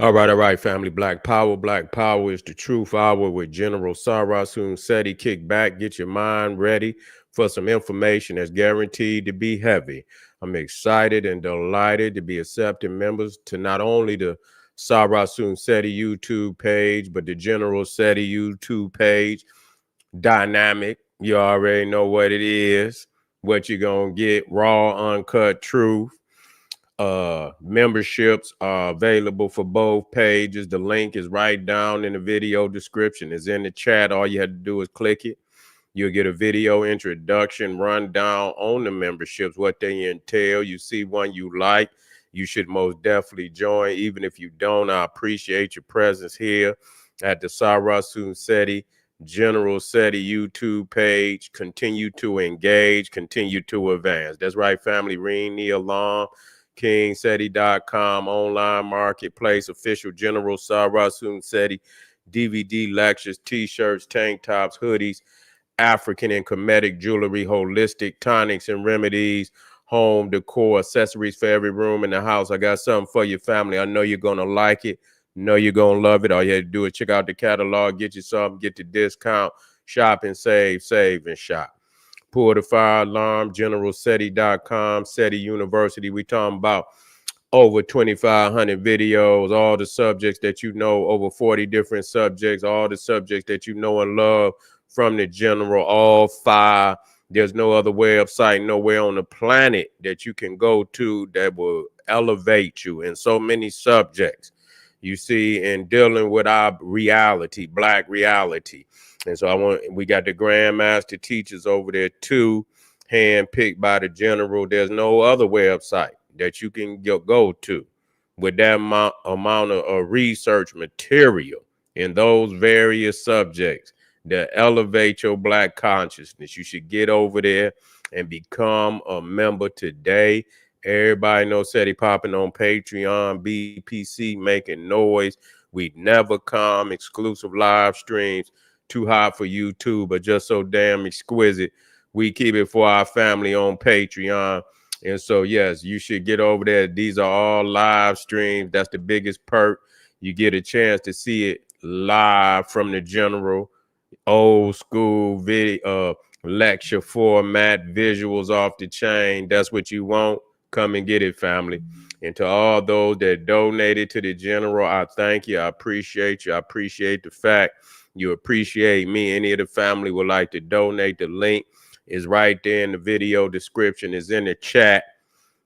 All right, family. Black Power. Black Power is the truth hour with General Sarasun Seti. Kick back, get your mind ready for some information that's guaranteed to be heavy. I'm excited and delighted to be accepting members to not only the Sarasun Seti YouTube page, but the General Seti YouTube page. Dynamic. You already know what it is, what you're going to get. Raw, uncut truth. Memberships are available for both pages. The link is right down in the video description. It's in the chat. All you have to do is click it. You'll get a video introduction rundown on the memberships, what they entail. You see one you like, you should most definitely join. Even if you don't, I appreciate your presence here at the Sarasun Seti General Seti YouTube page. Continue to engage, continue to advance. That's right, family. Ring the alarm. KingSeti.com, online marketplace, official General Sarasun Seti DVD lectures, t-shirts, tank tops, hoodies, African and Kemetic jewelry, holistic tonics and remedies, home decor, accessories for every room in the house. I got something for your family. I know you're going to like it. Know you're going to love it. All you have to do is check out the catalog, get you something, get the discount, shop and save and shop. Pull the fire alarm, generalseti.com, Seti University. We talking about over 2,500 videos, all the subjects that you know, over 40 different subjects, all the subjects that you know and love from the general, all five. There's no other website, nowhere on the planet that you can go to that will elevate you in so many subjects. You see, in dealing with our reality, Black reality. And so we got the Grandmaster teachers over there too, handpicked by the general. There's no other website that you can go to with that amount of research material in those various subjects that elevate your Black consciousness. You should get over there and become a member today. Everybody knows Seti popping on Patreon, BPC making noise. We never come, exclusive live streams, too hot for YouTube, but just so damn exquisite. We keep it for our family on Patreon. And so, yes, you should get over there. These are all live streams. That's the biggest perk. You get a chance to see it live from the general, old school video, lecture format, visuals off the chain. That's what you want. Come and get it, family. And to all those that donated to the general, I thank you. I appreciate you. I appreciate the fact you appreciate me. Any of the family would like to donate, the link is right there in the video description, is in the chat.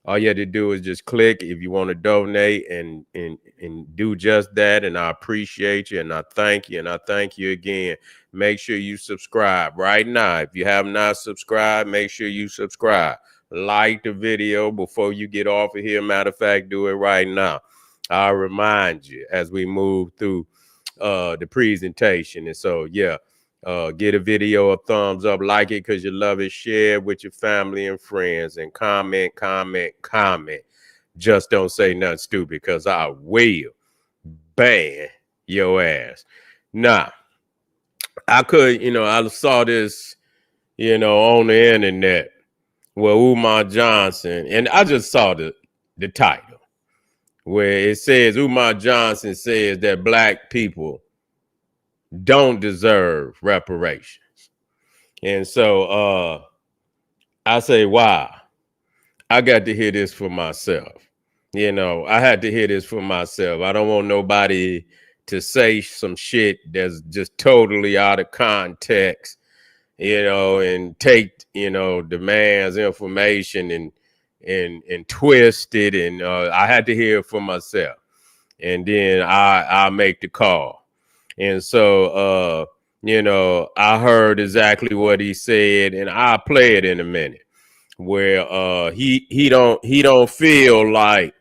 All you have to do is just click if you want to donate and do just that. And I appreciate you and I thank you. And I thank you again. Make sure you subscribe right now. If you have not subscribed, make sure you subscribe. Like the video before you get off of here. Matter of fact, do it right now. I'll remind you as we move through the presentation. And so, yeah, get a video a thumbs up, like it because you love it, share it with your family and friends, and comment. Just don't say nothing stupid because I will ban your ass. Nah, I could, I saw this, on the internet where Umar Johnson, and I just saw the title where it says Umar Johnson says that Black people don't deserve reparations. And so I say, wow, I got to hear this for myself. I had to hear this for myself. I don't want nobody to say some shit that's just totally out of context, and take, the man's information and twist it. And I had to hear it for myself. And then I make the call. And so, I heard exactly what he said, and I'll play it in a minute, where he don't feel like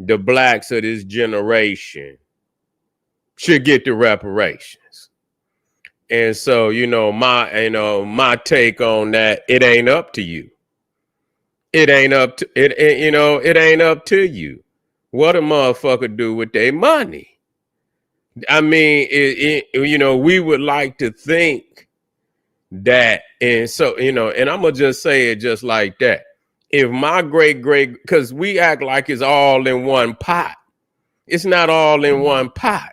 the Blacks of this generation should get the reparations. And so, my take on that, it ain't up to you. It ain't up to it, it ain't up to you. What a motherfucker do with their money. I mean, we would like to think that, and so, and I'm gonna just say it just like that. If my great, because we act like it's all in one pot. It's not all in one pot.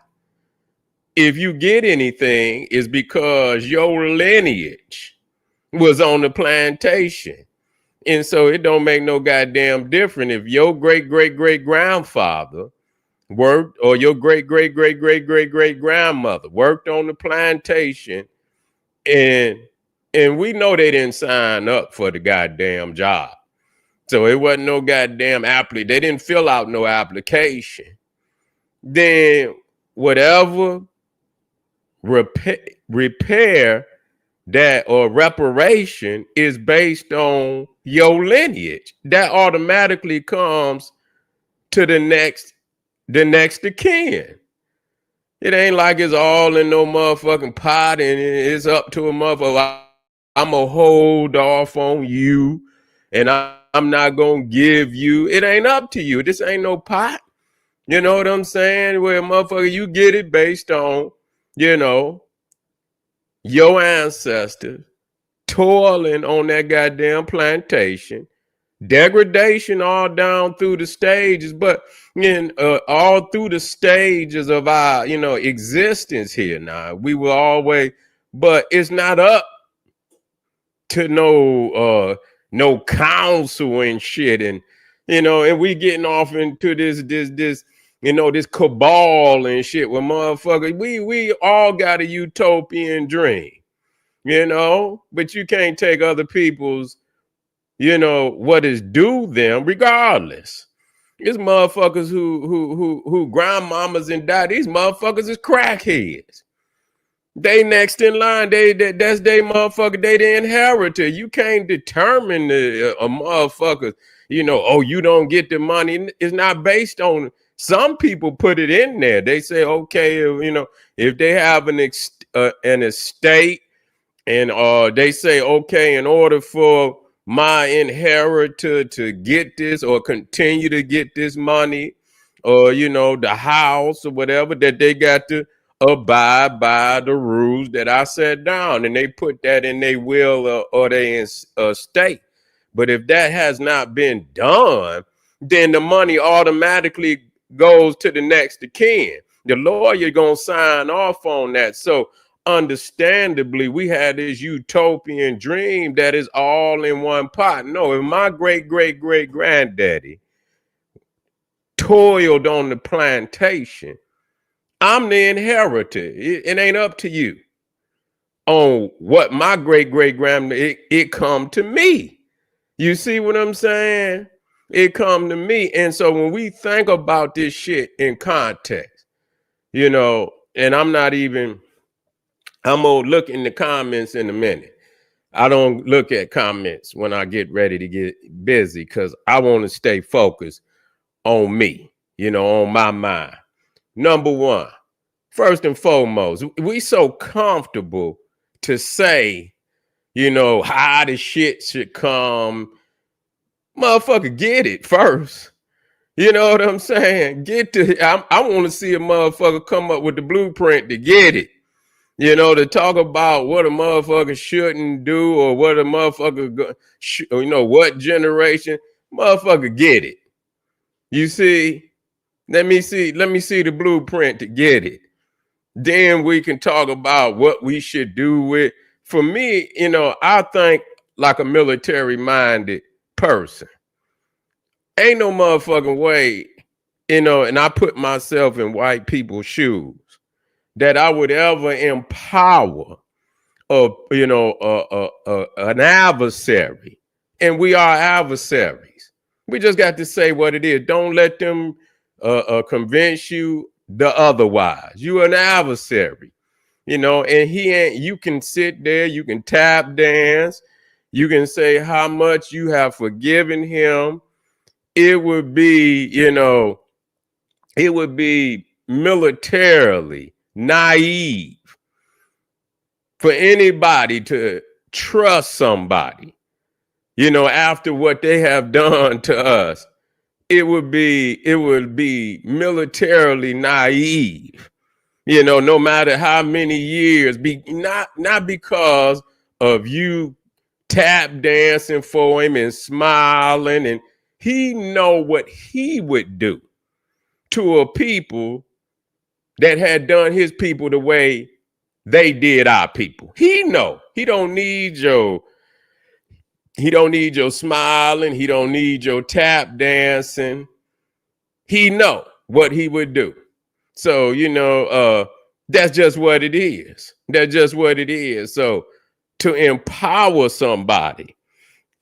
If you get anything, it's because your lineage was on the plantation. And so it don't make no goddamn difference if your great-great-great-grandfather worked, or your great-great-great-great-great-great-grandmother worked on the plantation, and we know they didn't sign up for the goddamn job. So it wasn't no goddamn application. They didn't fill out no application. Then whatever repair that or reparation is based on your lineage, that automatically comes to the next of kin. It ain't like it's all in no motherfucking pot and it's up to a motherfucker. I'm gonna hold off on you and I'm not gonna give you. It ain't up to you. This ain't no pot. You know what I'm saying? Where motherfucker, you get it based on, your ancestors toiling on that goddamn plantation, degradation all down through the stages, but in all through the stages of our, existence here now. We will always, but it's not up to no council and shit, and and we getting off into this this cabal and shit with motherfuckers. We all got a utopian dream, but you can't take other people's, what is due them regardless. It's motherfuckers who grandmamas and daddy, these motherfuckers is crackheads. They next in line. That's they motherfucker. They the inheritor. You can't determine a motherfucker. Oh, you don't get the money. It's not based on. Some people put it in there. They say, okay, if they have an estate, and they say, okay, in order for my inheritor to get this or continue to get this money, or the house or whatever, that they got to abide by the rules that I set down, and they put that in their will or their estate. But if that has not been done, then the money automatically goes to the next of kin. The lawyer gonna sign off on that. So understandably, we had this utopian dream that is all in one pot. No, if my great-great-great-granddaddy toiled on the plantation, I'm the inheritor. It ain't up to you on what my great-great-grandma, it come to me. You see what I'm saying? It come to me. And so when we think about this shit in context, and I'm gonna look in the comments in a minute. I don't look at comments when I get ready to get busy because I want to stay focused on me, on my mind. Number one, first and foremost, we so comfortable to say, how the shit should come. Motherfucker, get it first. You know what I'm saying? I want to see a motherfucker come up with the blueprint to get it. To talk about what a motherfucker shouldn't do or what a motherfucker, what generation, motherfucker, get it. You see, let me see the blueprint to get it. Then we can talk about what we should do with. For me, I think like a military-minded person. Ain't no motherfucking way, and I put myself in white people's shoes, that I would ever empower an adversary. And we are adversaries. We just got to say what it is. Don't let them convince you the otherwise. You an adversary, and you can sit there, you can tap dance, you can say how much you have forgiven him. It would be, militarily naive for anybody to trust somebody, after what they have done to us. It would be militarily naive, no matter how many years, not because of you tap dancing for him and smiling, and he know what he would do to a people that had done his people the way they did our people. He don't need your smiling, he don't need your tap dancing. He know what he would do. So, that's just what it is. That's just what it is. So to empower somebody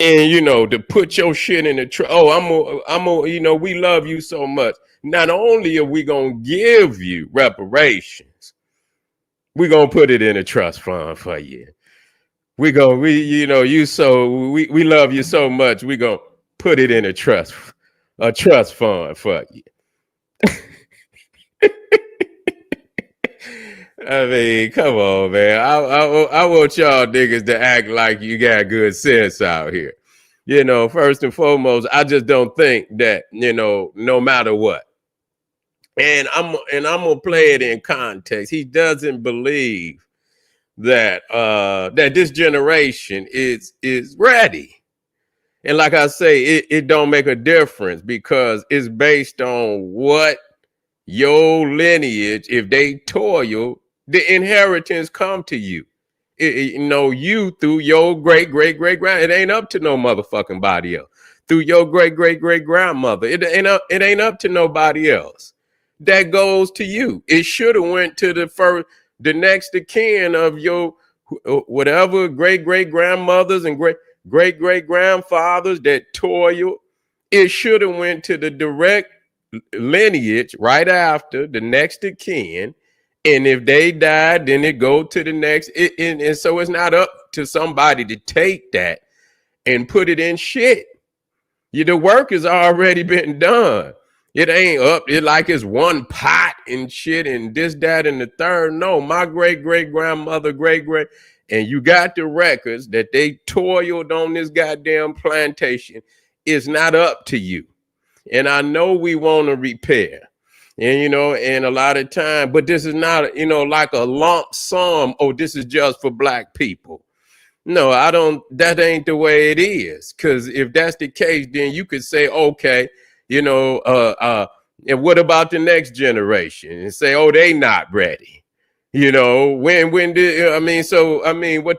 and, to put your shit in the trust. We love you so much. Not only are we going to give you reparations, we're going to put it in a trust fund for you. We love you so much. We're going to put it in a trust fund for you. I mean, come on, man. I want y'all niggas to act like you got good sense out here. First and foremost, I just don't think that, no matter what. And I'm gonna play it in context. He doesn't believe that that this generation is ready. And like I say, it don't make a difference because it's based on what your lineage, if they toil, the inheritance come to you. You through your great grand. It ain't up to no motherfucking body else. Through your great grandmother, it ain't up to nobody else. That goes to you. It should have went to the next of kin of your whatever great grandmothers and great grandfathers that toil. It should have went to the direct lineage right after the next of kin. And if they died, then it go to the next. And so it's not up to somebody to take that and put it in shit. The work has already been done. It ain't up. It like it's one pot and shit and this, that, and the third. No, my great grandmother, and you got the records that they toiled on this goddamn plantation. It's not up to you. And I know we want to repair. And, and a lot of time, but this is not, like a lump sum. Oh, this is just for black people. No, that ain't the way it is. Because if that's the case, then you could say, okay, and what about the next generation? And say, oh, they not ready. What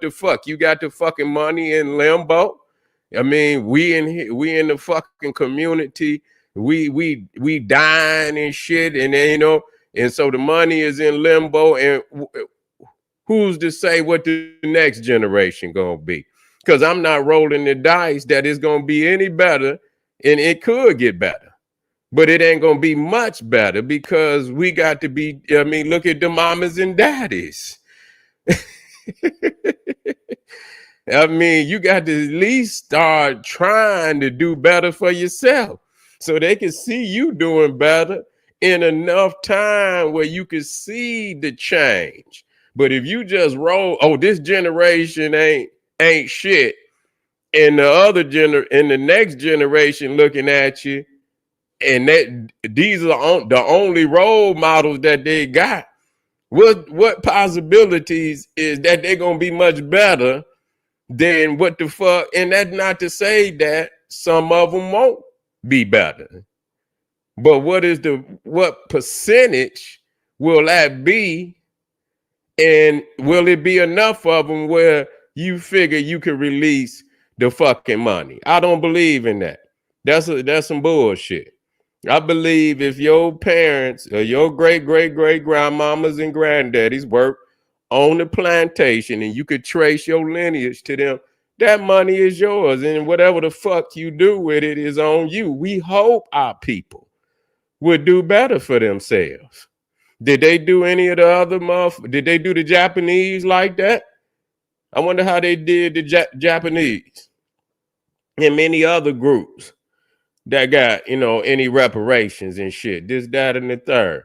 the fuck? You got the fucking money in limbo? I mean, we in the fucking community. We dying and shit, and then, and so the money is in limbo, and who's to say what the next generation gonna be? Because I'm not rolling the dice that it's gonna be any better, and it could get better, but it ain't gonna be much better because we got to be. I mean, look at the mamas and daddies. I mean, you got to at least start trying to do better for yourself so they can see you doing better in enough time where you can see the change. But if you just roll, oh, this generation ain't shit, and the next generation looking at you, and that these are the only role models that they got. What possibilities is that they're gonna be much better than what the fuck? And that's not to say that some of them won't be better. But what percentage will that be? And will it be enough of them where you figure you can release the fucking money? I don't believe in that. That's some bullshit. I believe if your parents or your great grandmamas and granddaddies work on the plantation and you could trace your lineage to them, that money is yours. And whatever the fuck you do with it is on you. We hope our people would do better for themselves. Did they do any of the other did they do the Japanese like that? I wonder how they did the Japanese and many other groups that got, any reparations and shit, this, that, and the third,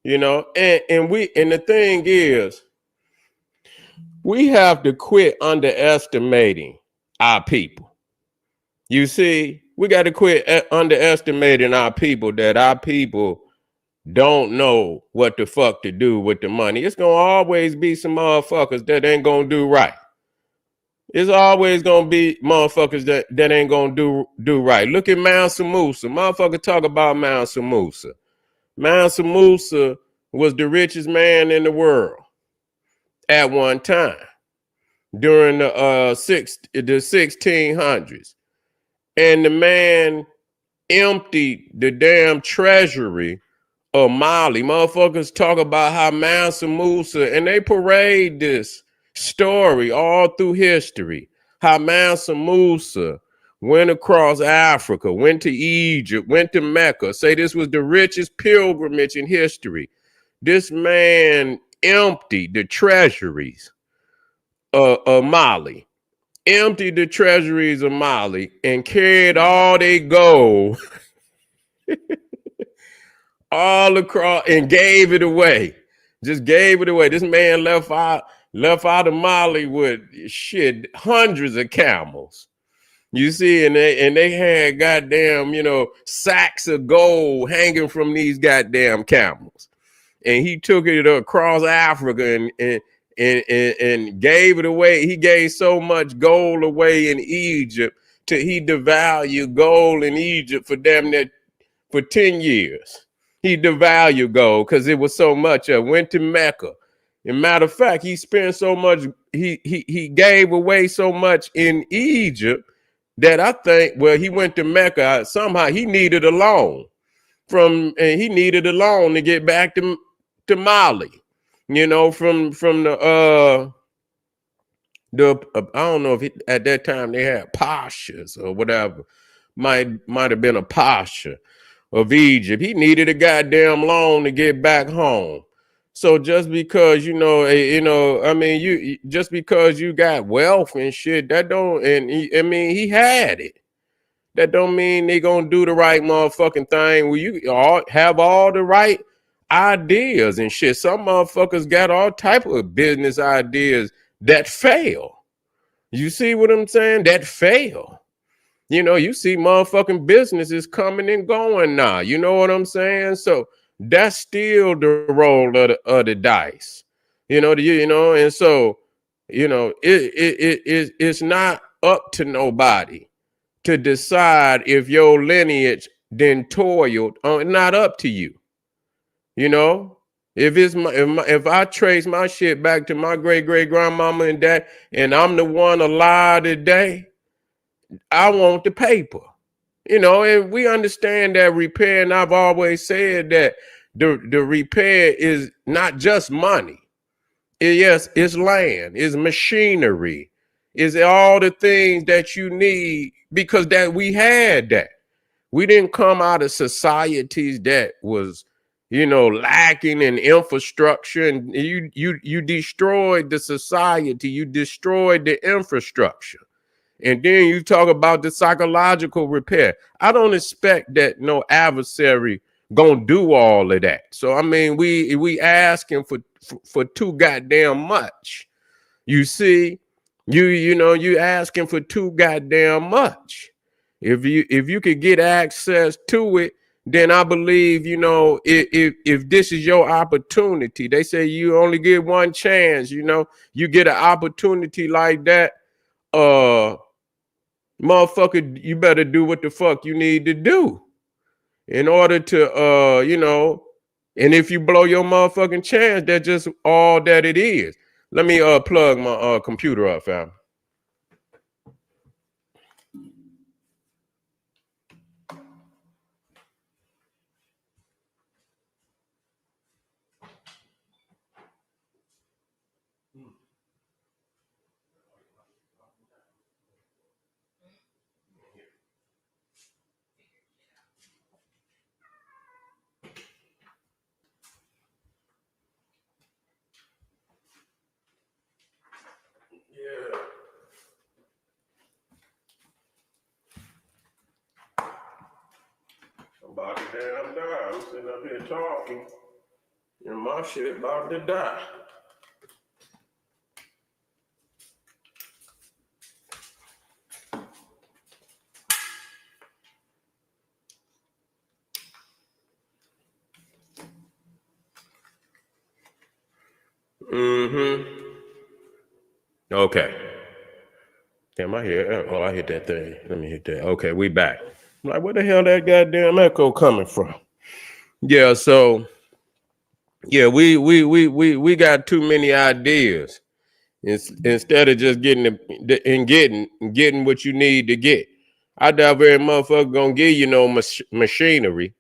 and the thing is, we have to quit underestimating our people. You see, we got to quit underestimating our people, that our people don't know what the fuck to do with the money. It's going to always be some motherfuckers that ain't going to do right. It's always going to be motherfuckers that ain't going to do right. Look at Mansa Musa. Motherfucker talk about Mansa Musa. Mansa Musa was the richest man in the world at one time during the 1600s. And the man emptied the damn treasury of Mali. Motherfuckers talk about how Mansa Musa, and they parade this story all through history, how Mansa Musa went across Africa, went to Egypt, went to Mecca, say this was the richest pilgrimage in history. This man emptied the treasuries of Mali, emptied the treasuries of Mali, and carried all their gold all across and gave it away. Just gave it away. This man left out of Mali with shit, hundreds of camels. You see, and they had goddamn, sacks of gold hanging from these goddamn camels. And he took it across Africa and gave it away. He gave so much gold away in Egypt till he devalued gold in Egypt for damn near for 10 years. He devalued gold because it was so much. Went to Mecca. As a matter of fact, he spent so much, he gave away so much in Egypt that I think, well, he went to Mecca. Somehow he needed a loan and he needed a loan to get back to Mali, from the I don't know if at that time they had pashas or whatever, might have been a pasha of Egypt. He needed a goddamn loan to get back home. So just because just because you got wealth and shit, that don't, he had it. That don't mean they gonna do the right motherfucking thing. Well, you all have all the right ideas and shit. Some motherfuckers got all type of business ideas that fail. You see what I'm saying? That fail. You see motherfucking businesses coming and going now. You know what I'm saying? So that's still the roll of the dice. And so, it's not up to nobody to decide if your lineage then toiled. Not up to you. If I trace my shit back to my great grandmama and dad, and I'm the one alive today, I want the paper. And we understand that repair, and I've always said that the repair is not just money. Yes, it's land, it's machinery, it's all the things that you need, because that we had that. We didn't come out of societies that was, lacking in infrastructure, and you destroyed the society, you destroyed the infrastructure. And then you talk about the psychological repair. I don't expect that no adversary gonna do all of that. So we asking for too goddamn much. You see, you asking for too goddamn much. If you could get access to it, then I believe, if this is your opportunity, they say you only get one chance. You get an opportunity like that, motherfucker, you better do what the fuck you need to do in order to, and if you blow your motherfucking chance, that's just all that it is. Let me plug my computer up, fam. Yeah. I'm about to damn die. I'm sitting up here talking, and my shit about to die. Okay. Damn, I hear. Oh, I hit that thing. Let me hit that. Okay, we back. I'm like, where the hell that goddamn echo coming from? Yeah, so yeah, we got too many ideas. Instead of just getting what you need to get. I doubt very motherfucker gonna give you no machinery.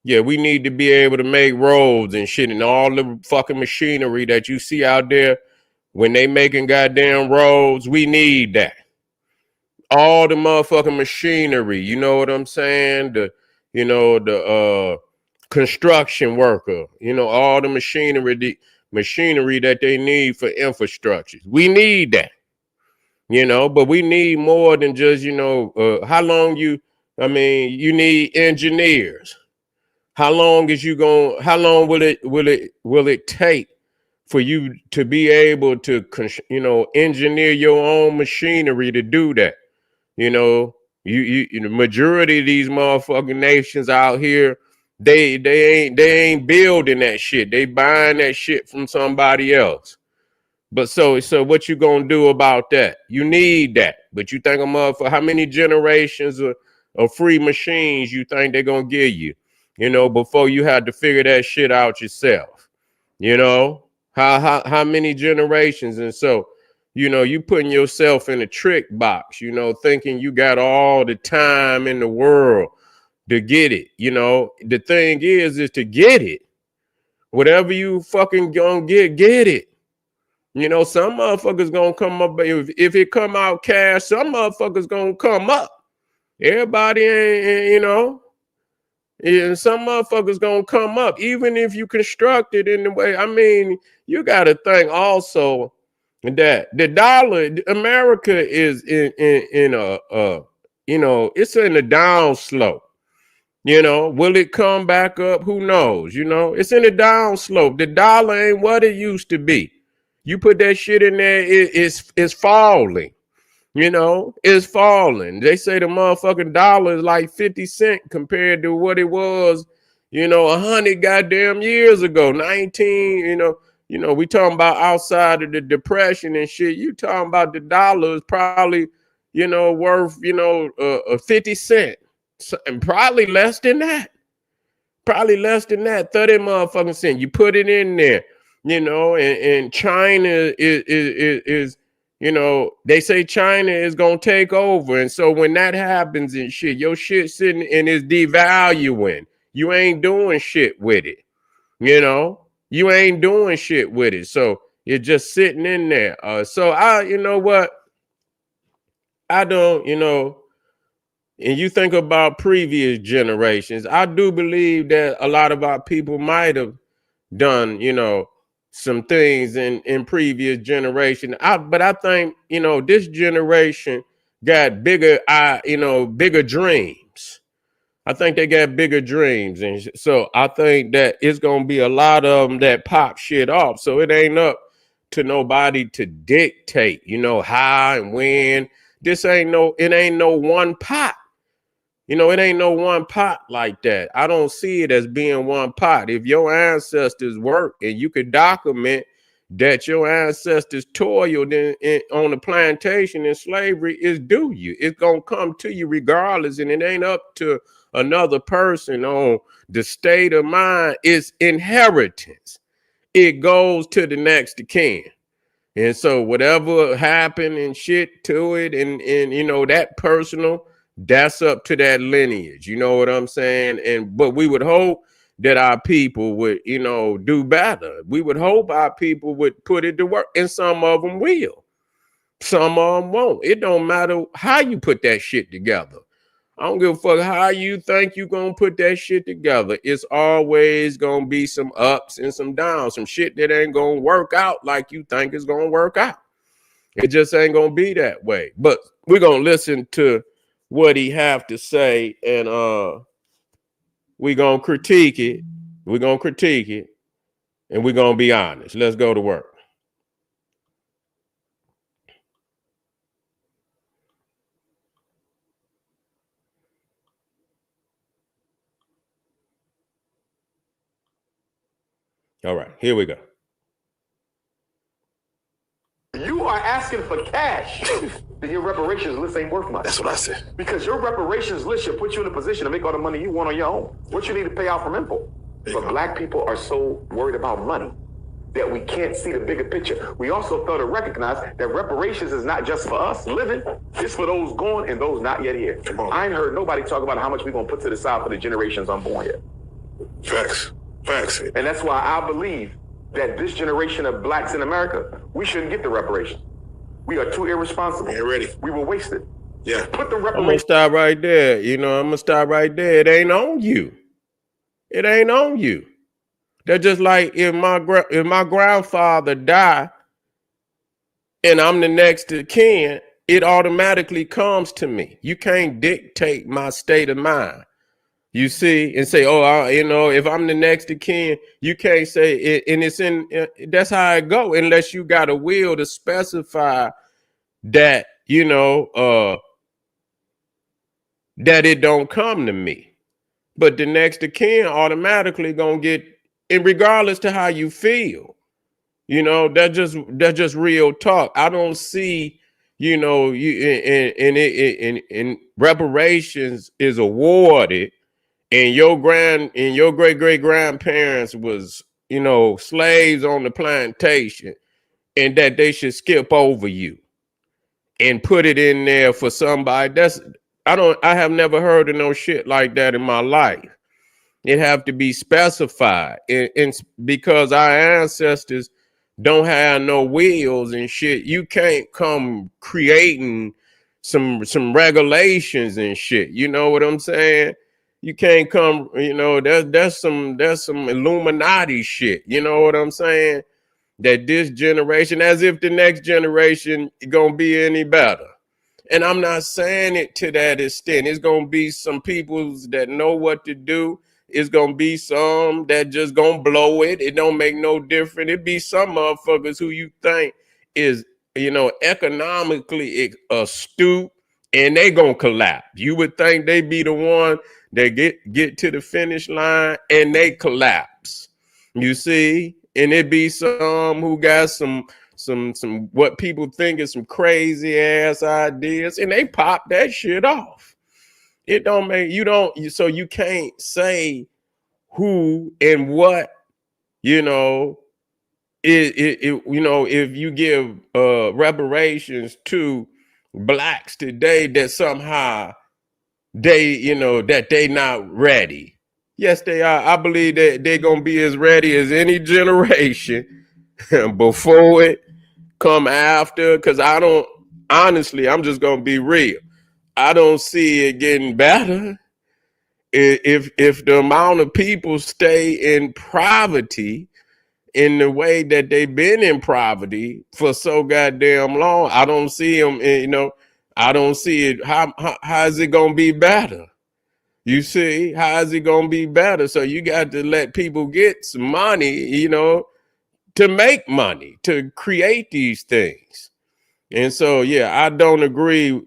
Yeah, we need to be able to make roads and shit, and all the fucking machinery that you see out there when they making goddamn roads. We need that. All the motherfucking machinery. You know what I'm saying? The construction worker. All the machinery that they need for infrastructure. We need that. But we need more than just, how long you need engineers. How long will it take for you to be able to, engineer your own machinery to do that? The majority of these motherfucking nations out here, they ain't building that shit. They buying that shit from somebody else. But so what you gonna do about that? You need that. But you think for how many generations of free machines you think they're gonna give you, before you had to figure that shit out yourself? How many generations? And so, you putting yourself in a trick box, thinking you got all the time in the world to get it. The thing is to get it. Whatever you fucking gonna get it. Some motherfuckers gonna come up. If it come out cash, some motherfuckers gonna come up. Everybody ain't, and some motherfuckers gonna come up, even if you construct it in the way. I mean, you gotta think also that the dollar, America is in it's in a down slope. Will it come back up? Who knows? It's in a down slope. The dollar ain't what it used to be. You put that shit in there, it's falling. It's falling. They say the motherfucking dollar is like 50 cents compared to what it was, 100 goddamn years ago. 19, we talking about outside of the depression and shit. You talking about the dollar is probably, worth, 50 cents. And probably less than that. 30 motherfucking cents. You put it in there, and China is they say China is gonna take over. And so when that happens and shit, your shit sitting and is devaluing. You ain't doing shit with it. You ain't doing shit with it. So you're just sitting in there. So what? I don't, and you think about previous generations, I do believe that a lot of our people might have done, some things in previous generation. But I think, this generation got bigger dreams. I think they got bigger dreams. And so I think that it's going to be a lot of them that pop shit off. So it ain't up to nobody to dictate, how and when. It ain't no one pot. It ain't no one pot like that. I don't see it as being one pot. If your ancestors work and you could document that your ancestors toiled on the plantation in slavery, is due you. It's going to come to you regardless, and it ain't up to another person on the state of mind. It's inheritance. It goes to the next of kin. And so whatever happened and shit to it and that personal, that's up to that lineage. You know what I'm saying? But we would hope that our people would, do better. We would hope our people would put it to work, and some of them will. Some of them won't. It don't matter how you put that shit together. I don't give a fuck how you think you're going to put that shit together. It's always going to be some ups and some downs, some shit that ain't going to work out like you think it's going to work out. It just ain't going to be that way. But we're going to listen to what he have to say, and we're going to critique it. We're going to critique it, and we're going to be honest. Let's go to work. All right, here we go. You are asking for cash. Then your reparations list ain't worth much. That's what I said. Because your reparations list should put you in a position to make all the money you want on your own. What you need to pay out from info. But black people are so worried about money that we can't see the bigger picture. We also fail to recognize that reparations is not just for us living, it's for those gone and those not yet here. I ain't heard nobody talk about how much we're gonna put to the side for the generations unborn yet. Facts. Facts. And that's why I believe that this generation of blacks in America, we shouldn't get the reparations. We are too irresponsible. Ain't ready. We will waste it. Yeah. Put the I'm gonna reparations. stop right there. I'm gonna stop right there. It ain't on you. It ain't on you. They're just like if my grandfather died and I'm the next of kin, it automatically comes to me. You can't dictate my state of mind. You see, and say, oh, if I'm the next of kin, you can't say it, and it's in. That's how it go, unless you got a will to specify that that it don't come to me. But the next of kin automatically gonna get, and regardless to how you feel, that's just real talk. I don't see, and reparations is awarded, and your great great grandparents was, slaves on the plantation, and that they should skip over you and put it in there for somebody. I have never heard of no shit like that in my life. It have to be specified, and because our ancestors don't have no wills and shit, you can't come creating some regulations and shit. You know what I'm saying? You can't come, that's some Illuminati shit. You know what I'm saying? That this generation, as if the next generation gonna be any better. And I'm not saying it to that extent. It's gonna be some people that know what to do. It's gonna be some that just gonna blow it. It don't make no difference. It be some motherfuckers who you think is, economically astute, and they gonna collapse. You would think they be the one that get to the finish line and they collapse. You see, and it be some who got some what people think is some crazy ass ideas, and they pop that shit off. It don't make so you can't say who and what, if you give reparations to blacks today, that somehow that they not ready. Yes, they are. I believe that they're gonna be as ready as any generation before it, come after, because I'm just gonna be real. I don't see it getting better. If the amount of people stay in poverty in the way that they've been in poverty for so goddamn long, I don't see them, I don't see it. How is it gonna be better? You see, how is it gonna be better? So you got to let people get some money, to make money, to create these things. And so, yeah, I don't agree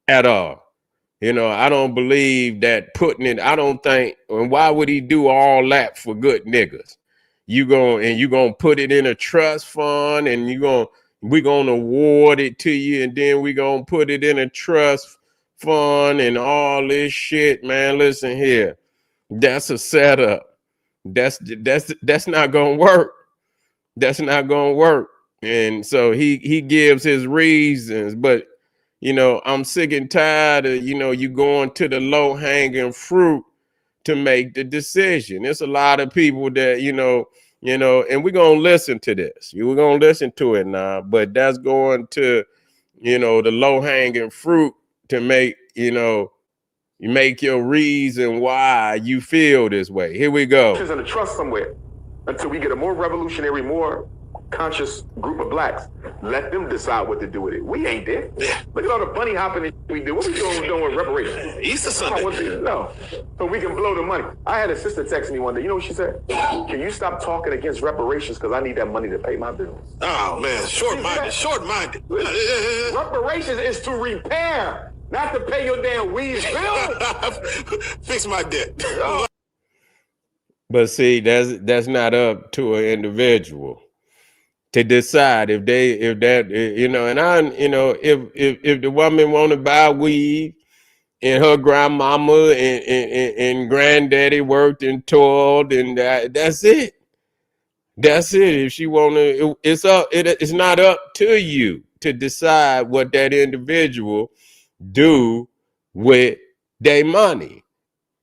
at all. I don't believe that putting it, I don't think, and why would he do all that for good niggas? You gonna put it in a trust fund, and we're gonna award it to you, and then we're gonna put it in a trust fund and all this shit, man. Listen here. That's a setup. That's not gonna work. That's not gonna work. And so he gives his reasons, but I'm sick and tired of you going to the low hanging fruit to make the decision. There's a lot of people that and we're gonna listen to this. We're gonna listen to it now, but that's going to the low hanging fruit to make you make your reason why you feel this way. Here we go. In a trust somewhere until we get a more revolutionary, more conscious group of blacks. Let them decide what to do with it. We ain't there. Look at all the bunny hopping that we do. What we doing with reparations? Easter Sunday. No. So we can blow the money. I had a sister text me one day. You know what she said? Can you stop talking against reparations, because I need that money to pay my bills? Oh, man. Short-minded. Reparations is to repair, not to pay your damn weeds bill. Fix my debt. But see, that's not up to an individual to decide if the woman want to buy weed and her grandmama and granddaddy worked and toiled, and that's it. That's it. If she wanna, it's not up to you to decide what that individual do with their money.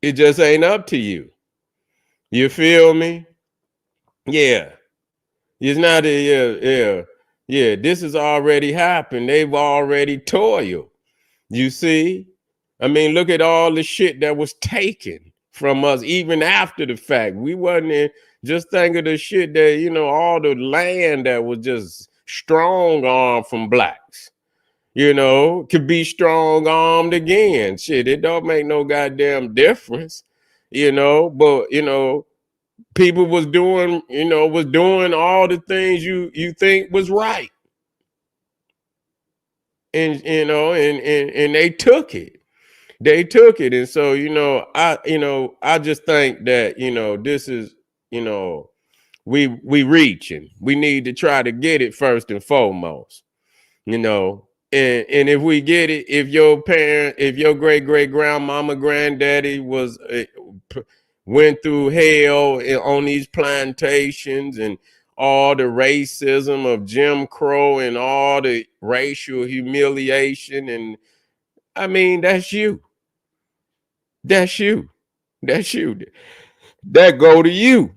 It just ain't up to you. You feel me? Yeah. It's not a yeah. This has already happened. They've already toiled. You see? I mean, look at all the shit that was taken from us even after the fact. We wasn't in, just think of the shit that, all the land that was just strong armed from blacks, could be strong armed again. Shit, it don't make no goddamn difference, but people was doing all the things you think was right. And and they took it. They took it. And so, I just think that, this is, we reaching. We need to try to get it first and foremost, and if we get it, if your great grandmama, granddaddy went through hell on these plantations and all the racism of Jim Crow and all the racial humiliation, and I mean, that's you. That's you. That's you. That go to you.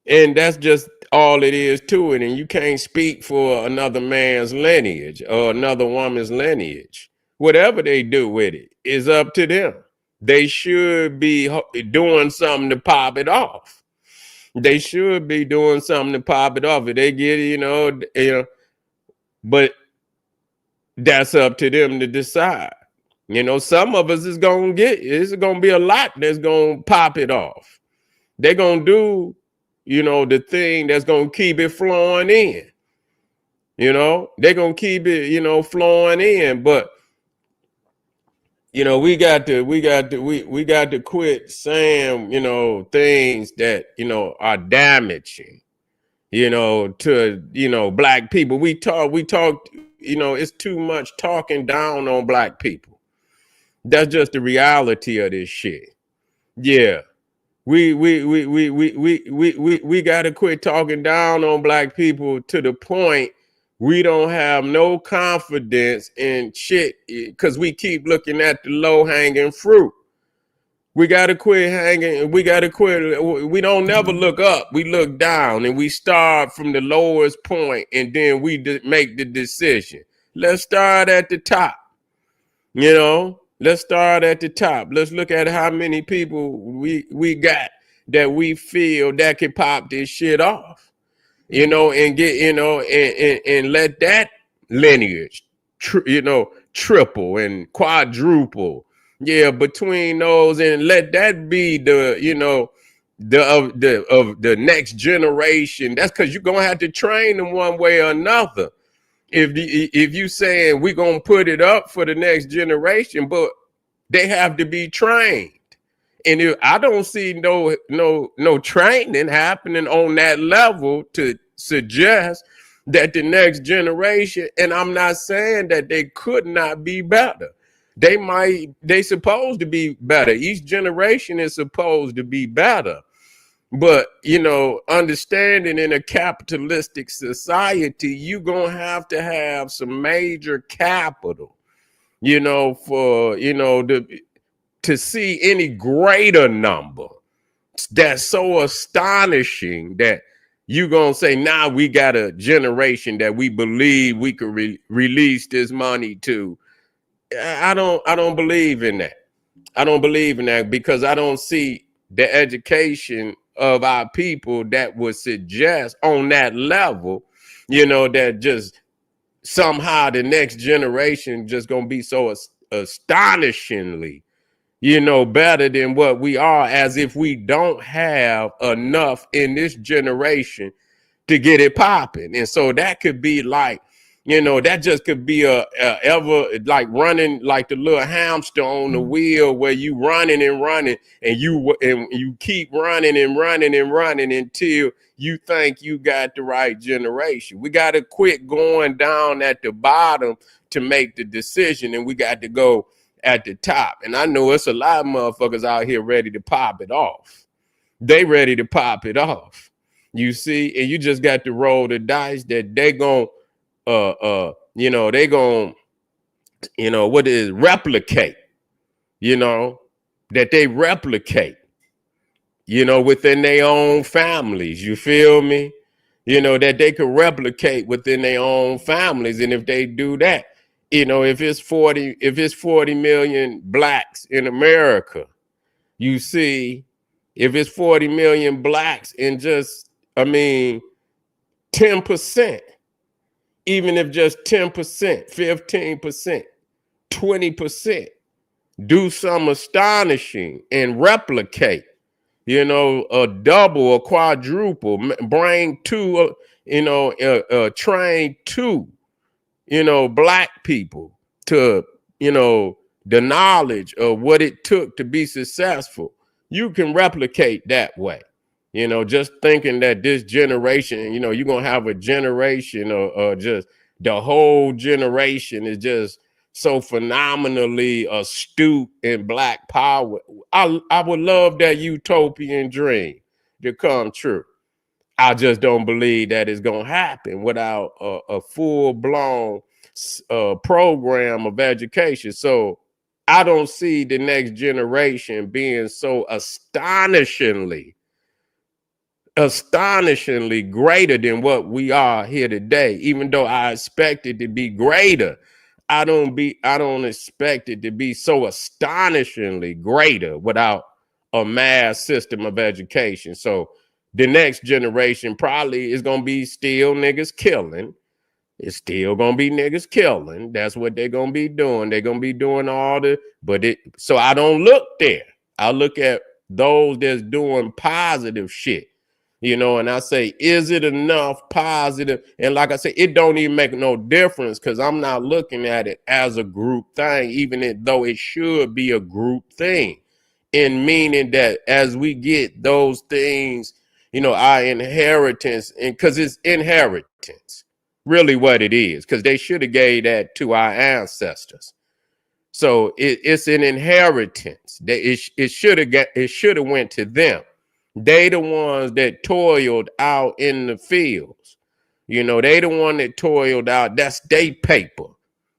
And that's just all it is to it. And you can't speak for another man's lineage or another woman's lineage. Whatever they do with it is up to them. They should be doing something to pop it off. They should be doing something to pop it off. If they get it, but that's up to them to decide. Some of us it's gonna be a lot that's gonna pop it off. They're gonna do, the thing that's gonna keep it flowing in. They're gonna keep it, flowing in. But we got to quit saying, things that are damaging, to black people. We talk, it's too much talking down on black people. That's just the reality of this shit. Yeah. We got to quit talking down on black people to the point we don't have no confidence in shit because we keep looking at the low hanging fruit. We got to quit hanging. We got to quit. We don't never look up. We look down and we start from the lowest point and then we make the decision. Let's start at the top. Let's start at the top. Let's look at how many people we got that we feel that can pop this shit off, and get, and let that lineage, triple and quadruple. Yeah, between those, and let that be the, of the next generation. That's because you're gonna have to train them one way or another. If you saying we're gonna put it up for the next generation, but they have to be trained. And if I don't see no training happening on that level to suggest that the next generation, and I'm not saying that they could not be better. They supposed to be better. Each generation is supposed to be better. But, understanding in a capitalistic society, you're going to have some major capital, for, to see any greater number that's so astonishing that you're going to say, now we got a generation that we believe we could release this money to. I don't believe in that. I don't believe in that because I don't see the education of our people that would suggest on that level, that just somehow the next generation just gonna be so astonishingly, better than what we are, as if we don't have enough in this generation to get it popping. And so that could be like, that just could be a ever like running like the little hamster on the wheel where you running and you keep running and running and running until you think you got the right generation. We got to quit going down at the bottom to make the decision, and we got to go at the top. And I know it's a lot of motherfuckers out here ready to pop it off. They ready to pop it off. You see, and you just got to roll the dice that they gon' they gon' what is replicate, that they replicate, within their own families. You feel me? That they could replicate within their own families. And if they do that, if it's 40 million blacks in America, you see, if it's 40 million blacks in just, 10%, even if just 10%, 15%, 20% do some astonishing and replicate, a double, a quadruple, bring two, train two, black people to, the knowledge of what it took to be successful. You can replicate that way. Just thinking that this generation, you're going to have a generation or just the whole generation is just so phenomenally astute in black power. I would love that utopian dream to come true. I just don't believe that it's going to happen without a full-blown program of education. So I don't see the next generation being so astonishingly greater than what we are here today. Even though I expect it to be greater, I don't expect it to be so astonishingly greater without a mass system of education. So the next generation probably is gonna be still niggas killing. It's still gonna be niggas killing. That's what they're gonna be doing. They're gonna be doing so I don't look there. I look at those that's doing positive shit. And I say, is it enough positive? And like I say, it don't even make no difference because I'm not looking at it as a group thing, even though it should be a group thing. In meaning that as we get those things, our inheritance, and because it's inheritance, really what it is, because they should have gave that to our ancestors. So it's an inheritance. It should have went to them. They the ones that toiled out in the fields. They the one that toiled out. That's their paper.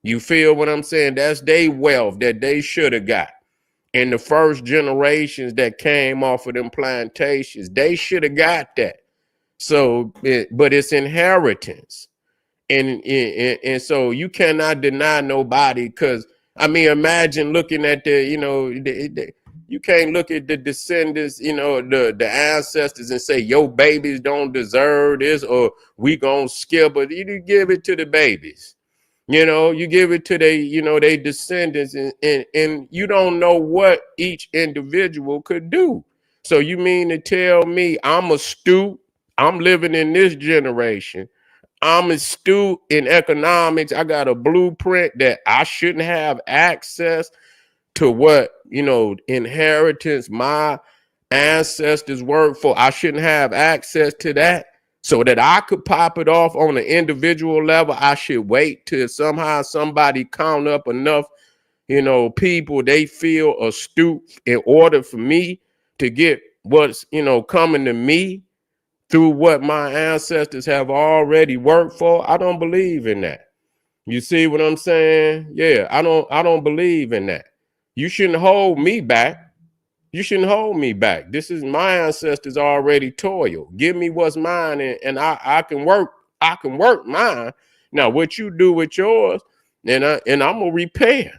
You feel what I'm saying? That's their wealth that they should have got. And the first generations that came off of them plantations, they should have got that. So, but it's inheritance. And so you cannot deny nobody because, imagine looking at you can't look at the descendants, the ancestors and say, your babies don't deserve this or we gonna skip it. You give it to the babies. You give it to they descendants and you don't know what each individual could do. So you mean to tell me I'm astute, I'm living in this generation, I'm astute in economics, I got a blueprint that I shouldn't have access to what, inheritance my ancestors worked for. I shouldn't have access to that so that I could pop it off on an individual level. I should wait till somehow somebody count up enough, people they feel astute in order for me to get what's, coming to me through what my ancestors have already worked for. I don't believe in that. You see what I'm saying? Yeah, I don't believe in that. You shouldn't hold me back. You shouldn't hold me back. This is my ancestors already toiled. Give me what's mine and I can work. I can work mine. Now, what you do with yours, and I'm gonna repair.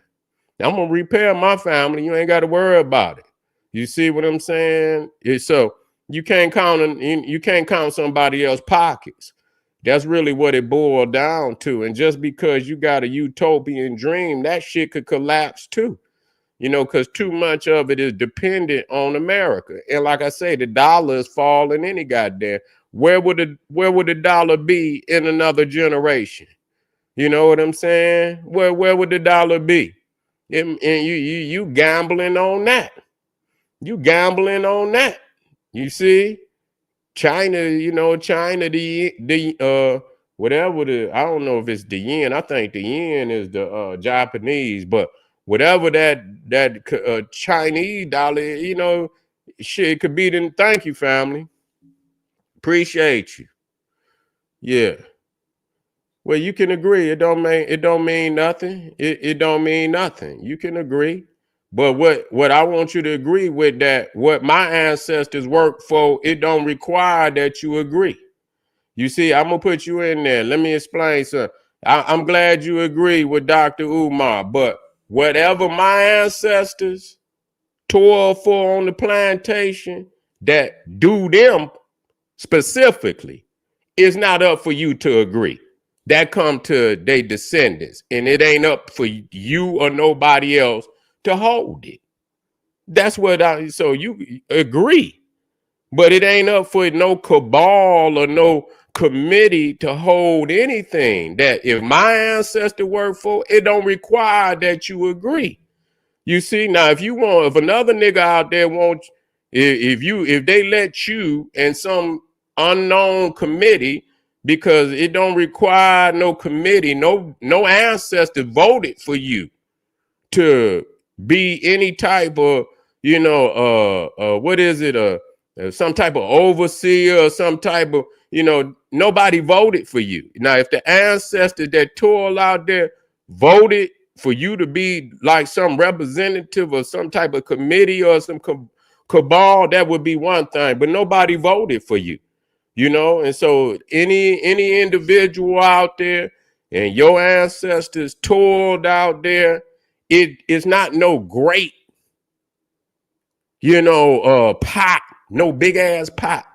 I'm gonna repair my family. You ain't got to worry about it. You see what I'm saying? So you can't count somebody else's pockets. That's really what it boiled down to. And just because you got a utopian dream, that shit could collapse too. Because too much of it is dependent on America. And like I say, the dollar is falling any goddamn. Where would the dollar be in another generation? You know what I'm saying? Where would the dollar be? And you gambling on that. You gambling on that. You see? China, China, whatever I don't know if it's the yen. I think the yen is the Japanese, but whatever that Chinese dollar, shit could be. Then thank you, family. Appreciate you. Yeah. Well, you can agree. It don't mean nothing. It don't mean nothing. You can agree. But what I want you to agree with, that what my ancestors worked for, it don't require that you agree. You see, I'm gonna put you in there. Let me explain something. I'm glad you agree with Dr. Umar, but whatever my ancestors toiled for on the plantation, that do them specifically, is not up for you to agree. That come to their descendants, and it ain't up for you or nobody else to hold it. That's what so you agree, but it ain't up for no cabal or no committee to hold anything. That if my ancestor worked for, it don't require that you agree. You see, now if another nigga out there wants, if they let you and some unknown committee, because it don't require no committee, no ancestor voted for you to be any type of, what is it, some type of overseer or some type of, nobody voted for you. Now, if the ancestors that toil out there voted for you to be like some representative or some type of committee or some cabal, that would be one thing, but nobody voted for you, and so any individual out there and your ancestors toiled out there, it is not no great, pot, no big ass pot.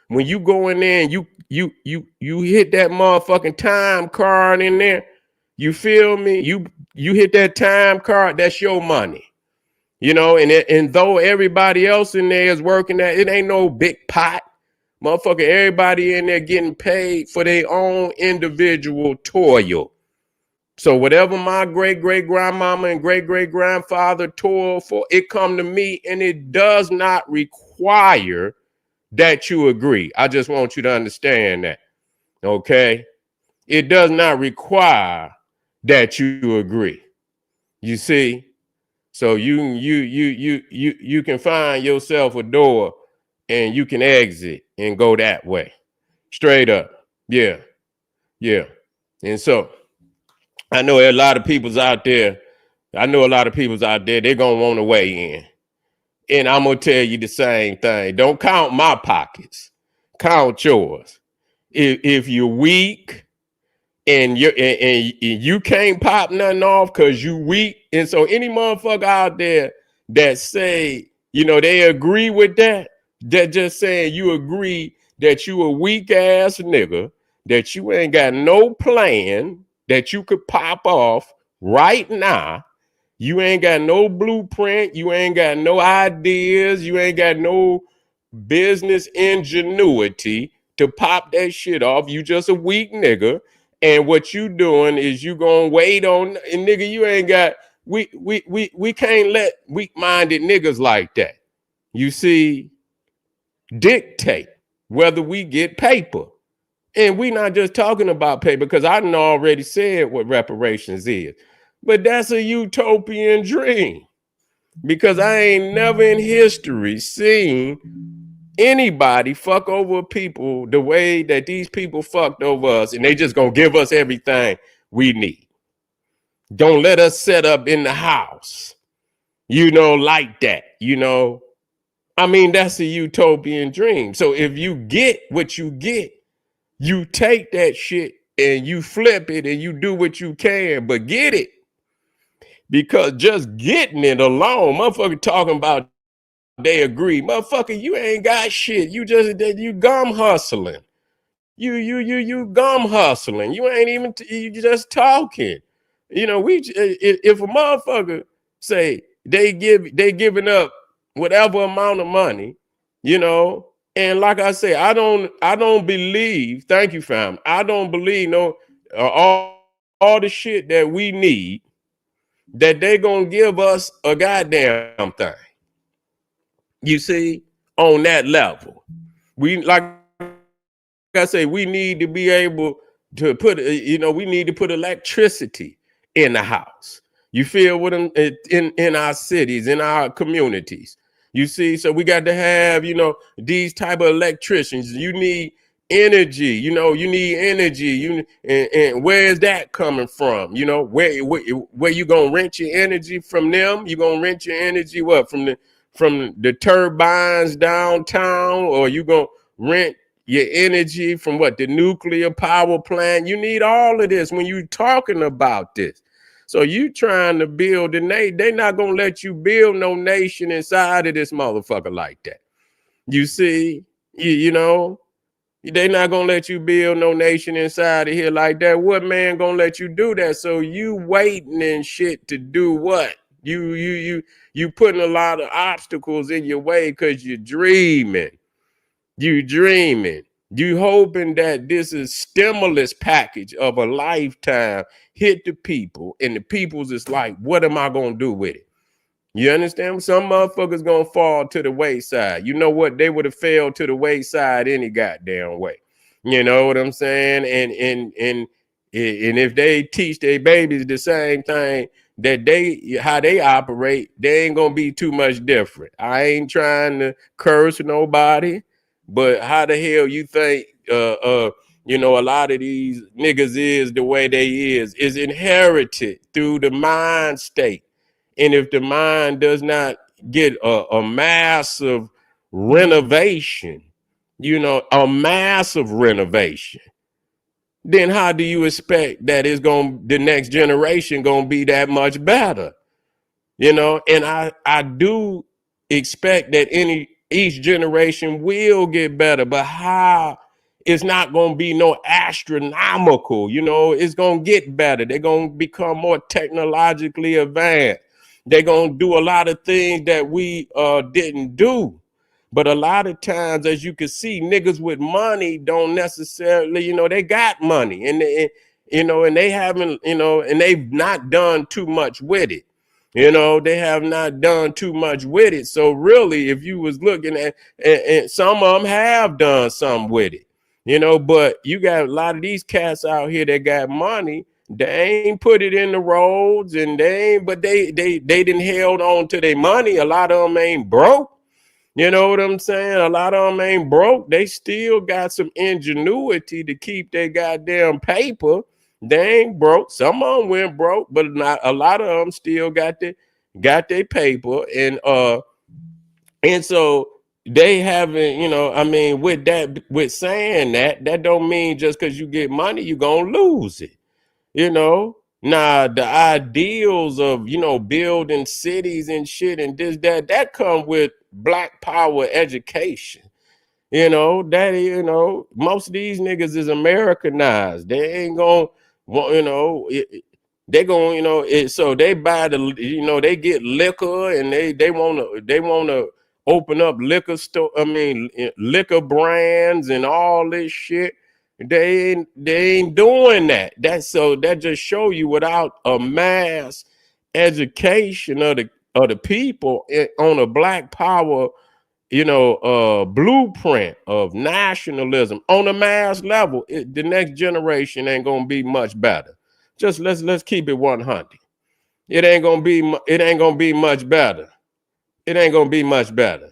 When you go in there and you hit that motherfucking time card in there, you feel me? You hit that time card, that's your money. And though everybody else in there is working that, it ain't no big pot. Motherfucker, everybody in there getting paid for their own individual toil. So whatever my great-great-grandmama and great-great-grandfather toiled for, it come to me, and it does not require that you agree. I just want you to understand that, okay? It does not require that you agree. You see? So you can find yourself a door and you can exit and go that way. Straight up. Yeah. Yeah. And so I know a lot of people's out there. They're going to want to weigh in. And I'm going to tell you the same thing. Don't count my pockets. Count yours. If you're weak and you can't pop nothing off because you weak, and so any motherfucker out there that say, they agree with that just saying you agree that you a weak ass nigga, that you ain't got no plan that you could pop off right now. You ain't got no blueprint. You ain't got no ideas. You ain't got no business ingenuity to pop that shit off. You just a weak nigga. And what you doing is you gonna wait on, and nigga, you ain't got, we can't let weak-minded niggas like that, you see, dictate whether we get paper. And we not just talking about paper, because I done already said what reparations is. But that's a utopian dream, because I ain't never in history seen anybody fuck over people the way that these people fucked over us, and they just gonna give us everything we need. Don't let us set up in the house, like that, I mean, that's a utopian dream. So if you get what you get, you take that shit and you flip it and you do what you can, but get it. Because just getting it alone, motherfucker talking about they agree. Motherfucker, you ain't got shit. You gum hustling. You gum hustling. You ain't even, you just talking. If a motherfucker say they giving up whatever amount of money, and like I say, I don't believe, thank you, fam. I don't believe all the shit that we need, that they gonna give us a goddamn thing. You see, on that level, we, like I say, we need to be able to put, we need to put electricity in the house. You feel what I'm in our cities, in our communities. You see, so we got to have, these type of electricians. You need energy, you need energy. And where is that coming from? Where you gonna rent your energy from them? You gonna rent your energy what from the turbines downtown, or you gonna rent your energy from what, the nuclear power plant? You need all of this when you talking about this. So you trying to build they not gonna let you build no nation inside of this motherfucker like that. You see, you know, they not gonna let you build no nation inside of here like that. What man gonna let you do that? So you waiting and shit to do what? You putting a lot of obstacles in your way because you're dreaming. You dreaming. You hoping that this is stimulus package of a lifetime hit the people, and the people's is like, what am I gonna do with it? You understand? Some motherfuckers gonna fall to the wayside. You know what? They would have failed to the wayside any goddamn way. You know what I'm saying? And if they teach their babies the same thing that how they operate, they ain't gonna be too much different. I ain't trying to curse nobody, but how the hell you think a lot of these niggas is the way they is inherited through the mind state. And if the mind does not get a massive renovation, a massive renovation, then how do you expect that the next generation gonna be that much better? And I do expect that each generation will get better, but how? It's not going to be no astronomical. It's going to get better. They're going to become more technologically advanced. They're going to do a lot of things that we didn't do. But a lot of times, as you can see, niggas with money don't necessarily, they got money, and they haven't, and they've not done too much with it. They have not done too much with it. So really, if you was looking at, and some of them have done something with it, but you got a lot of these cats out here that got money. They ain't put it in the roads, and they didn't held on to their money. A lot of them ain't broke. You know what I'm saying? A lot of them ain't broke. They still got some ingenuity to keep their goddamn paper. They ain't broke. Some of them went broke, but not a lot of them still got their paper. And so they haven't, with saying that don't mean just because you get money, you're gonna lose it. Now the ideals of building cities and shit and this that come with Black power education. Most of these niggas is Americanized. They ain't gonna they gonna so they buy they get liquor, and they wanna open up liquor store, liquor brands and all this shit. They ain't doing that. That just show you, without a mass education of the people on a Black power, blueprint of nationalism on a mass level, the next generation ain't gonna be much better. Just let's keep it 100. It ain't gonna be much better. It ain't gonna be much better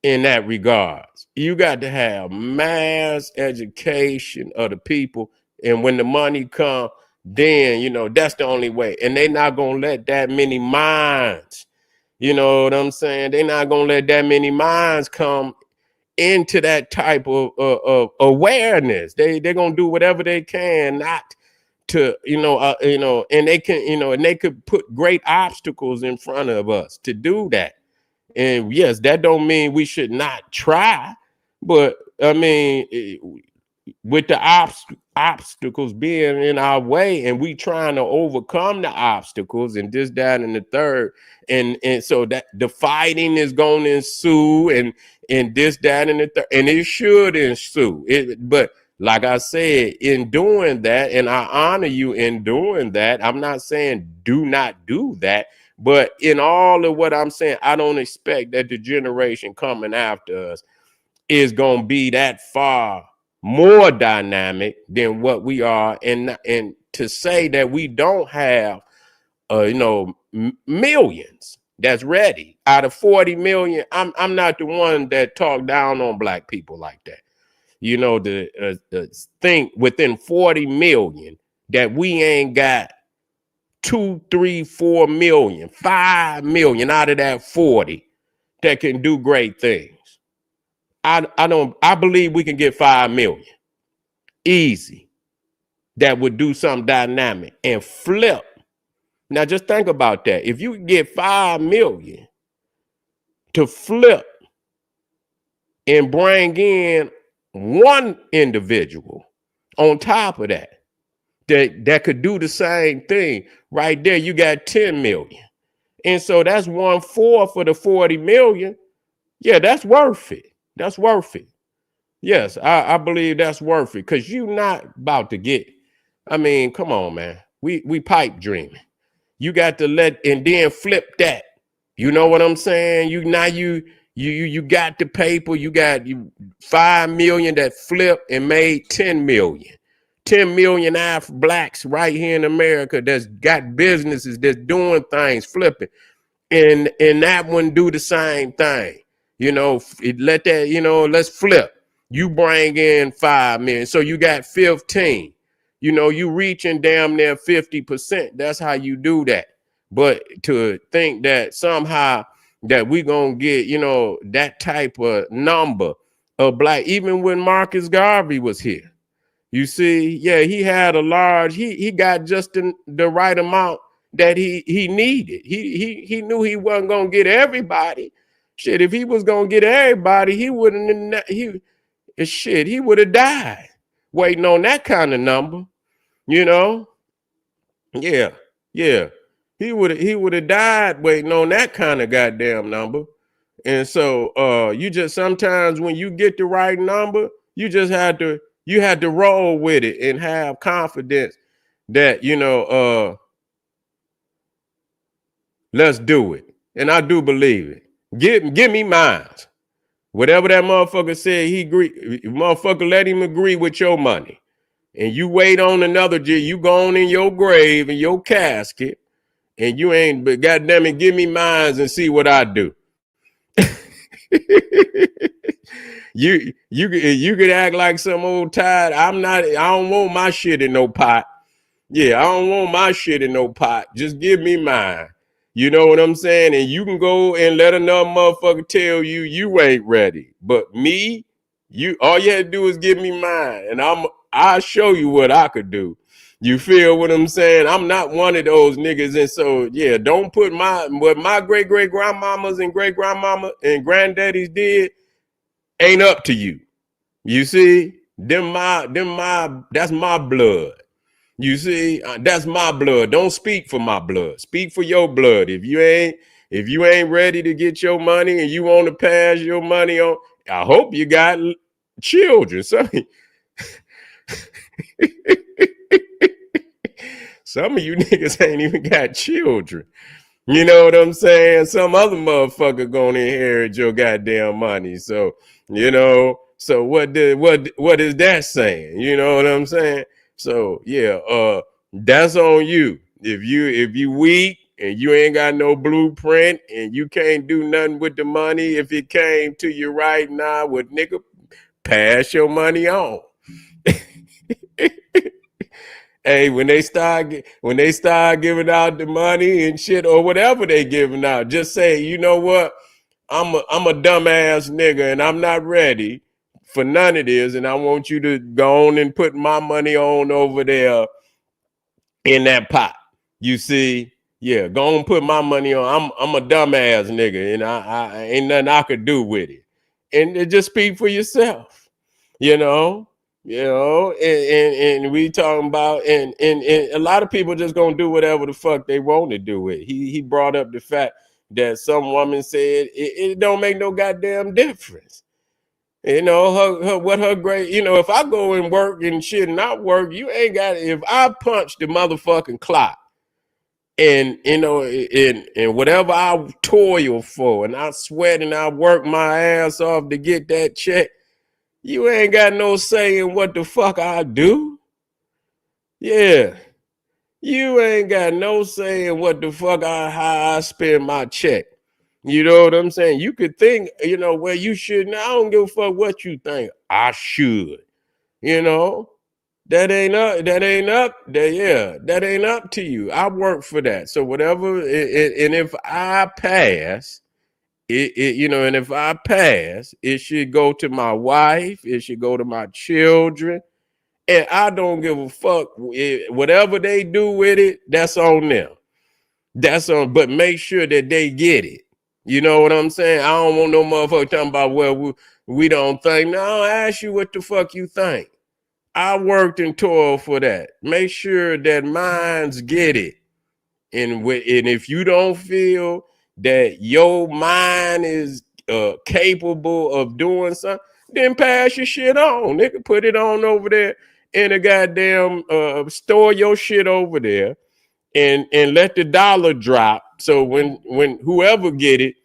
in that regards. You got to have mass education of the people, and when the money come, then that's the only way. And they not gonna let that many minds, you know what I'm saying? They're not gonna let that many minds come into that type of awareness. They're gonna do whatever they can not to, and they can, and they could put great obstacles in front of us to do that. And yes, that don't mean we should not try, but with the obstacles being in our way, and we trying to overcome the obstacles, and this, that, and the third, and so that the fighting is going to ensue, and this, that, and the third, and it should ensue. But like I said, in doing that, and I honor you in doing that, I'm not saying do not do that, but in all of what I'm saying, I don't expect that the generation coming after us is going to be that far more dynamic than what we are. And to say that we don't have millions that's ready out of 40 million. I'm not the one that talk down on black people like that. The think within 40 million that we ain't got 2, 3, 4 million, 5 million out of that 40 that can do great things. I believe we can get 5 million easy that would do something dynamic and flip. Now just think about that. If you get 5 million to flip and bring in one individual on top of that could do the same thing, right there you got 10 million. And so that's 1/4 for the 40 million. Yeah, that's worth it. That's worth it. Yes, I believe that's worth it, because you're not about to get, I mean, come on, man. We pipe dreaming. You got to let, and then flip that. You know what I'm saying? You got the paper, you got 5 million that flipped and made 10 million. 10 million blacks right here in America that's got businesses that's doing things, flipping. And that one do the same thing. Let that, let's flip. You bring in 5 million. So you got 15. You reaching damn near 50%. That's how you do that. But to think that somehow that we gonna get, that type of number of black, even when Marcus Garvey was here, you see, yeah, he had a large, he got just the right amount that he needed. He knew he wasn't gonna get everybody. Shit, if he was gonna get everybody, he wouldn't, he would have died waiting on that kind of number. Yeah. He would have died waiting on that kind of goddamn number. And so you just, sometimes when you get the right number, you just had to roll with it and have confidence that, let's do it. And I do believe it. Give me mine. Whatever that motherfucker said, motherfucker, let him agree with your money. And you wait on another year, you go on in your grave, in your casket, and you ain't, but goddamn it, give me mines and see what I do. You could act like some old tired. I don't want my shit in no pot. Yeah, I don't want my shit in no pot. Just give me mine. You know what I'm saying? And you can go and let another motherfucker tell you ain't ready. But me, all you had to do is give me mine, and I'll show you what I could do. You feel what I'm saying? I'm not one of those niggas. And so, yeah, don't put what my great-great-grandmamas and great-grandmama and granddaddies did ain't up to you. You see? That's my blood. You see? That's my blood. Don't speak for my blood. Speak for your blood. If you ain't ready to get your money and you want to pass your money on, I hope you got children. Some of you niggas ain't even got children. You know what I'm saying? Some other motherfucker gonna inherit your goddamn money. So, so what is that saying? You know what I'm saying? So yeah, that's on you. If you weak and you ain't got no blueprint and you can't do nothing with the money, if it came to you right now, with nigga, pass your money on. Hey, when they start giving out the money and shit or whatever they giving out, just say, you know what, I'm a dumbass nigga and I'm not ready for none of this, and I want you to go on and put my money on over there in that pot. You see, yeah, go on and put my money on. I'm a dumbass nigga, and I ain't nothing I could do with it. And just speak for yourself, and we talking about, and a lot of people just gonna do whatever the fuck they want to do with it. He brought up the fact that some woman said it don't make no goddamn difference. Her great, if I go and work and shit and not work, you ain't got it. If I punch the motherfucking clock and, and whatever I toil for and I sweat and I work my ass off to get that check, you ain't got no say in what the fuck I do. Yeah. You ain't got no say in what the fuck how I spend my check. You know what I'm saying? You could think, well, you shouldn't. I don't give a fuck what you think. I should. You know, that ain't up. That ain't up. That ain't up to you. I work for that. So whatever. And if I pass, and if I pass, it should go to my wife. It should go to my children. And I don't give a fuck. Whatever they do with it, that's on them. That's on. But make sure that they get it. You know what I'm saying? I don't want no motherfucker talking about, well, we don't think. No, I ask you what the fuck you think. I worked and toiled for that. Make sure that minds get it. And if you don't feel that your mind is capable of doing something, then pass your shit on. Nigga, put it on over there in a goddamn store your shit over there and let the dollar drop. So when whoever get it,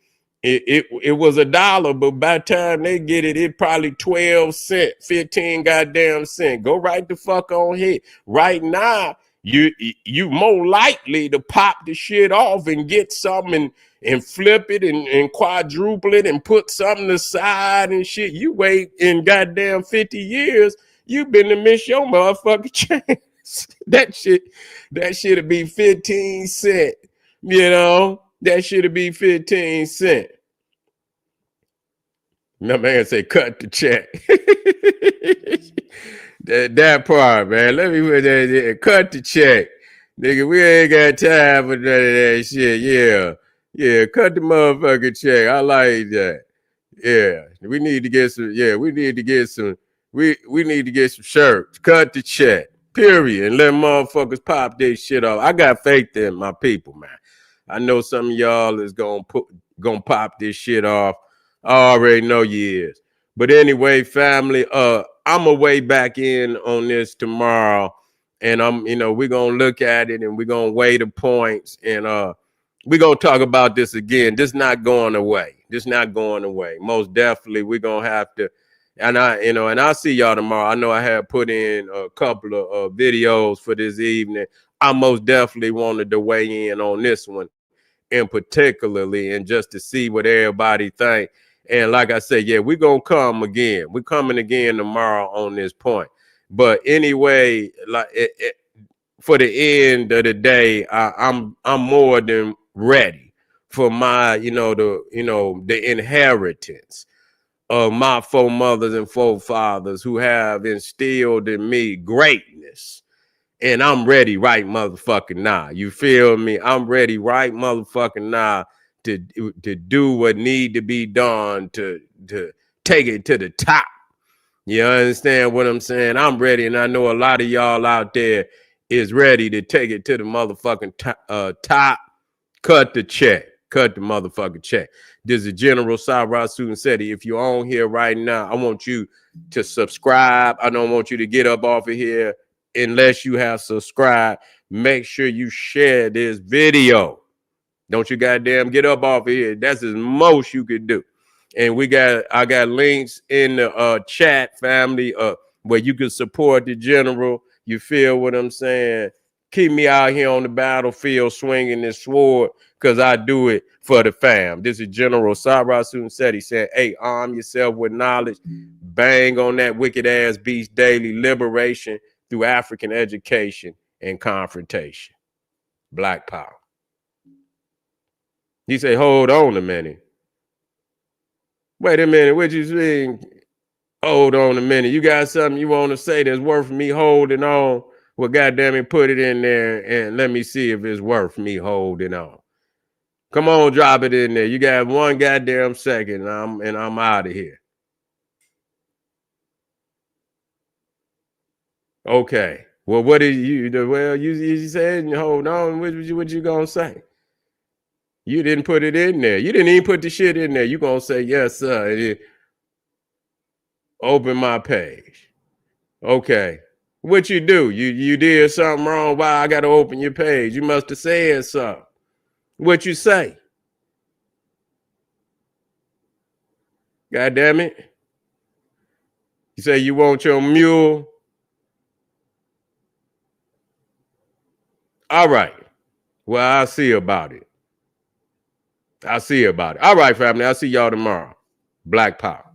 it was $1, but by the time they get it, it probably 12 cent, 15 goddamn cent. Go right the fuck on here. Right now, you more likely to pop the shit off and get something and flip it and quadruple it and put something aside and shit. You wait in goddamn 50 years, you been to miss your motherfucking chance. That shit'll be 15 cent. That shit'll be 15 cent. My man say, cut the check. that part, man. Let me put that. Cut the check. Nigga, we ain't got time for none of that shit. Yeah, cut the motherfucking check. I like that. Yeah, we need to get some. Yeah, we need to get some. We need to get some shirts. Cut the check. Period. And let motherfuckers pop this shit off. I got faith in my people, man. I know some of y'all is gonna pop this shit off. I already know you is. But anyway, family, I'm away back in on this tomorrow. And we're gonna look at it and we're gonna weigh the points and we're gonna talk about this again. This not going away. This not going away. Most definitely, we're gonna have to. And I'll see y'all tomorrow. I know I had put in a couple of videos for this evening. I most definitely wanted to weigh in on this one in particularly, and just to see what everybody think. And like I said, yeah, we're gonna come again. We're coming again tomorrow on this point. But anyway, like for the end of the day, I'm more than ready for my, the inheritance of my foremothers and forefathers who have instilled in me greatness. And I'm ready right motherfucking now. You feel me? I'm ready right motherfucking now to do what need to be done to take it to the top. You understand what I'm saying? I'm ready, and I know a lot of y'all out there is ready to take it to the motherfucking top. Cut the check. Cut the motherfucking check. This is General Cyrus Sunseti. If you're on here right now, I want you to subscribe. I don't want you to get up off of here unless you have subscribed. Make sure you share this video. Don't you goddamn get up off of here. That's as most you could do. And I got links in the chat, family, where you can support the general. You feel what I'm saying? Keep me out here on the battlefield swinging this sword, because I do it for the fam. This is General Cyrus Sunseti saying, hey, arm yourself with knowledge. Bang on that wicked ass beast daily. Liberation through African education and confrontation. Black power. He say, hold on a minute. Wait a minute, what you saying? Hold on a minute. You got something you want to say that's worth me holding on? Well, goddamn it, put it in there and let me see if it's worth me holding on. Come on, drop it in there. You got one goddamn second, and I'm out of here. Okay. Well, what did you? Well, you said hold on. What you gonna say? You didn't put it in there. You didn't even put the shit in there. You gonna say yes, sir? Open my page. Okay. What you do? You did something wrong. Why I gotta open your page? You must have said something. What you say? God damn it. You say you want your mule? All right. Well, I'll see about it. I'll see about it. All right, family. I'll see y'all tomorrow. Black Power.